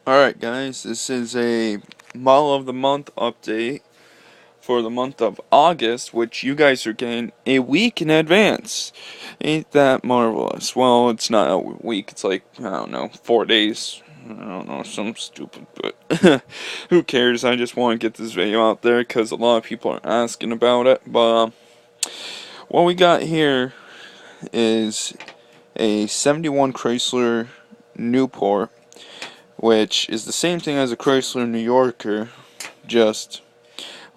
Alright guys, this is a model of the month update for the month of August, which you guys are getting a week in advance. Ain't that marvelous? Well, it's not a week, it's like, I don't know, 4 days. I don't know, some stupid, but who cares? I just want to get this video out there because a lot of people are asking about it. But what we got here is a 71 Chrysler Newport, which is the same thing as a Chrysler New Yorker, just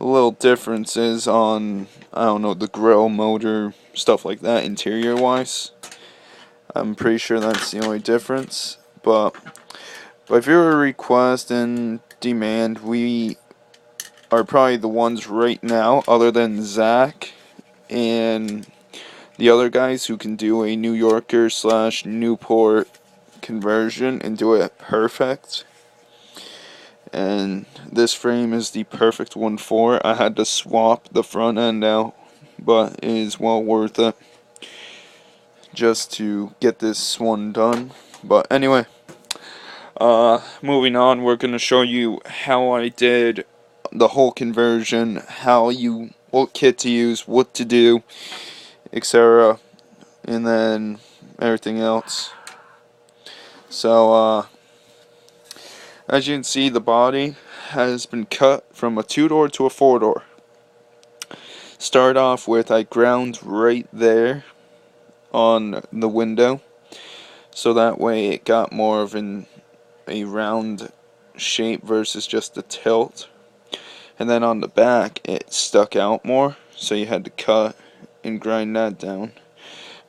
a little differences on, I don't know, the grill, motor, stuff like that, interior wise. I'm pretty sure that's the only difference. But if you're a request and demand, we are probably the ones right now, other than Zach and the other guys, who can do a New Yorker / Newport conversion and do it perfect. And this frame is the perfect one for it. I had to swap the front end out, but it is well worth it just to get this one done. But anyway, moving on, we're going to show you how I did the whole conversion, what kit to use, what to do, etc., and then everything else. So, as you can see, the body has been cut from a 2-door to a 4-door. Start off with, I ground right there on the window, so that way it got more of a round shape versus just a tilt. And then on the back it stuck out more, so you had to cut and grind that down.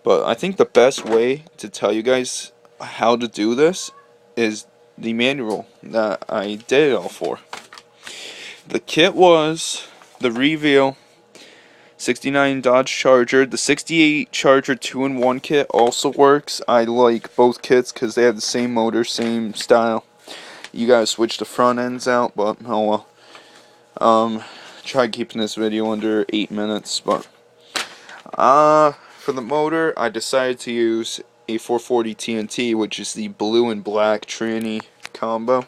But I think the best way to tell you guys how to do this is the manual that I did it all for. The kit was the Reveal 69 Dodge Charger. The 68 Charger 2-in-1 kit also works. I like both kits because they have the same motor, same style. You gotta switch the front ends out, but oh well. Try keeping this video under 8 minutes, but for the motor, I decided to use a 440 TNT, which is the blue and black tranny combo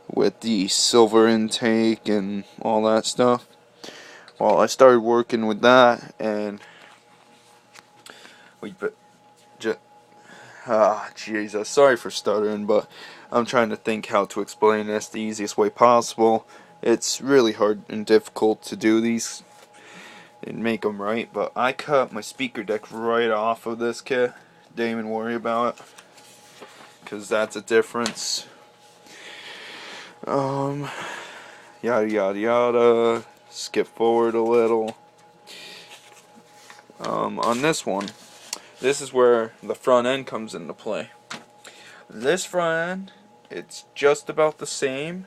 with the silver intake and all that stuff. Well, I started working with that, and Jesus, sorry for stuttering, but I'm trying to think how to explain this the easiest way possible. It's really hard and difficult to do these and make them right, but I cut my speaker deck right off of this kit. Didn't even worry about it, because that's a difference. Yada yada yada. Skip forward a little. On this one, this is where the front end comes into play. This front end, it's just about the same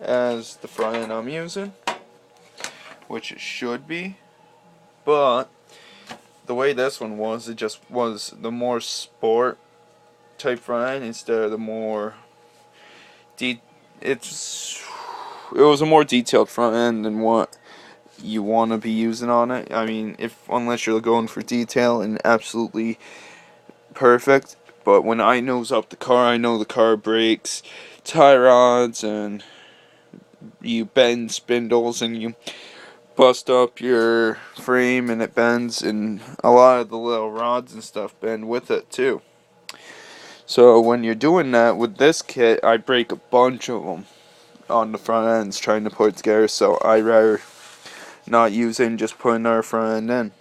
as the front end I'm using, which it should be, but the way this one was, it just was the more sport type front end instead of the more it was a more detailed front end than what you want to be using on it. I mean, unless you're going for detail and absolutely perfect. But when I nose up the car, I know the car brakes, tie rods, and you bend spindles and you bust up your frame and it bends, and a lot of the little rods and stuff bend with it too. So when you're doing that with this kit, I break a bunch of them on the front ends trying to put it together, so I rather not using, just putting our front end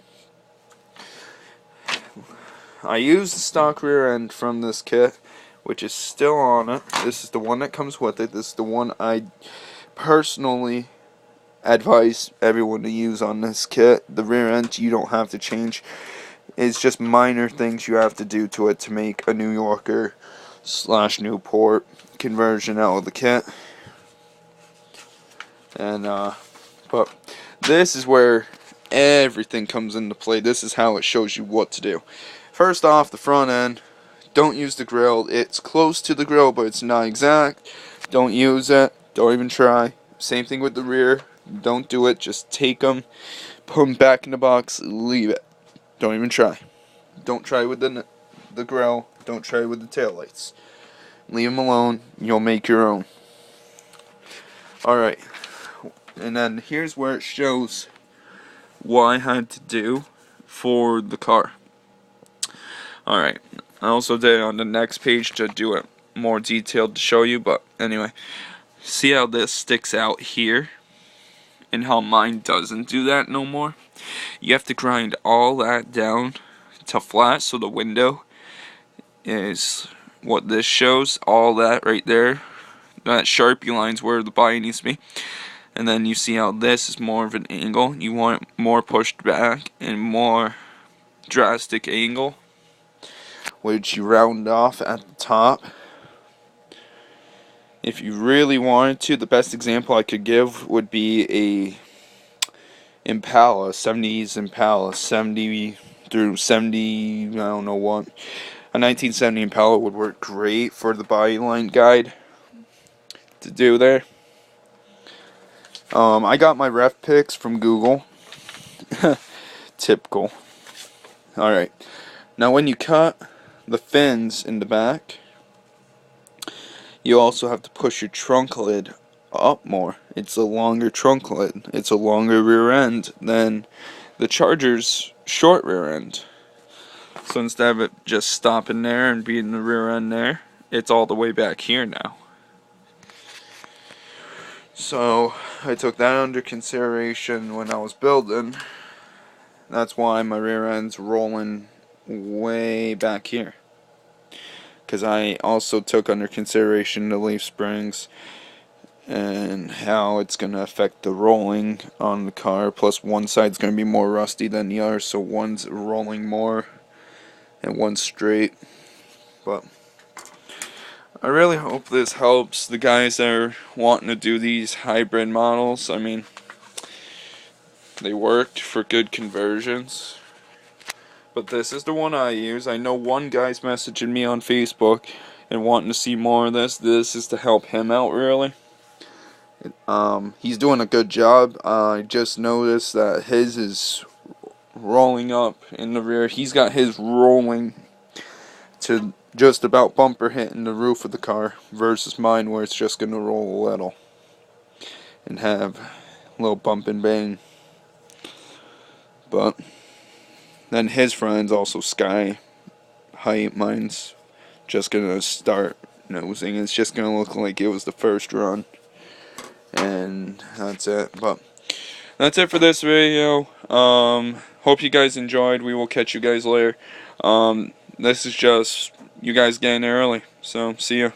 in. I use the stock rear end from this kit, which is still on it. This is the one that comes with it. This is the one I personally advise everyone to use on this kit. The rear end you don't have to change. It's just minor things you have to do to it to make a New Yorker / Newport conversion out of the kit. And but this is where everything comes into play. This is how it shows you what to do. First off, the front end, don't use the grill. It's close to the grill, but it's not exact. Don't use it. Don't even try. Same thing with the rear. Don't do it. Just take them, put them back in the box, leave it. Don't even try. Don't try with the grill. Don't try with the taillights. Leave them alone. You'll make your own. Alright. And then here's where it shows what I had to do for the car. Alright. I also did it on the next page to do it more detailed to show you. But anyway. See how this sticks out here? And how mine doesn't do that no more? You have to grind all that down to flat, so the window is what this shows. All that right there, that Sharpie line's where the body needs to be. And then you see how this is more of an angle. You want it more pushed back and more drastic angle, which you round off at the top. If you really wanted to, the best example I could give would be a Impala, 70s Impala, 70 through 70, I don't know what. A 1970 Impala would work great for the body line guide to do there. I got my ref pics from Google. Typical. Alright. Now when you cut the fins in the back, you also have to push your trunk lid up more. It's a longer trunk lid. It's a longer rear end than the Charger's short rear end. So instead of it just stopping there and being the rear end there, it's all the way back here now. So I took that under consideration when I was building. That's why my rear end's rolling way back here. Because I also took under consideration the leaf springs and how it's going to affect the rolling on the car. Plus one side's going to be more rusty than the other, so one's rolling more and one's straight. But I really hope this helps the guys that are wanting to do these hybrid models. I mean, they worked for good conversions. But this is the one I use. I know one guy's messaging me on Facebook and wanting to see more of this. This is to help him out, really. He's doing a good job. I just noticed that his is rolling up in the rear. He's got his rolling to just about bumper hitting the roof of the car versus mine where it's just going to roll a little and have a little bump and bang. But then his friend's also sky height. Mine's just gonna start nosing. It's just gonna look like it was the first run. And that's it. But that's it for this video. Hope you guys enjoyed. We will catch you guys later. This is just you guys getting early. So see ya.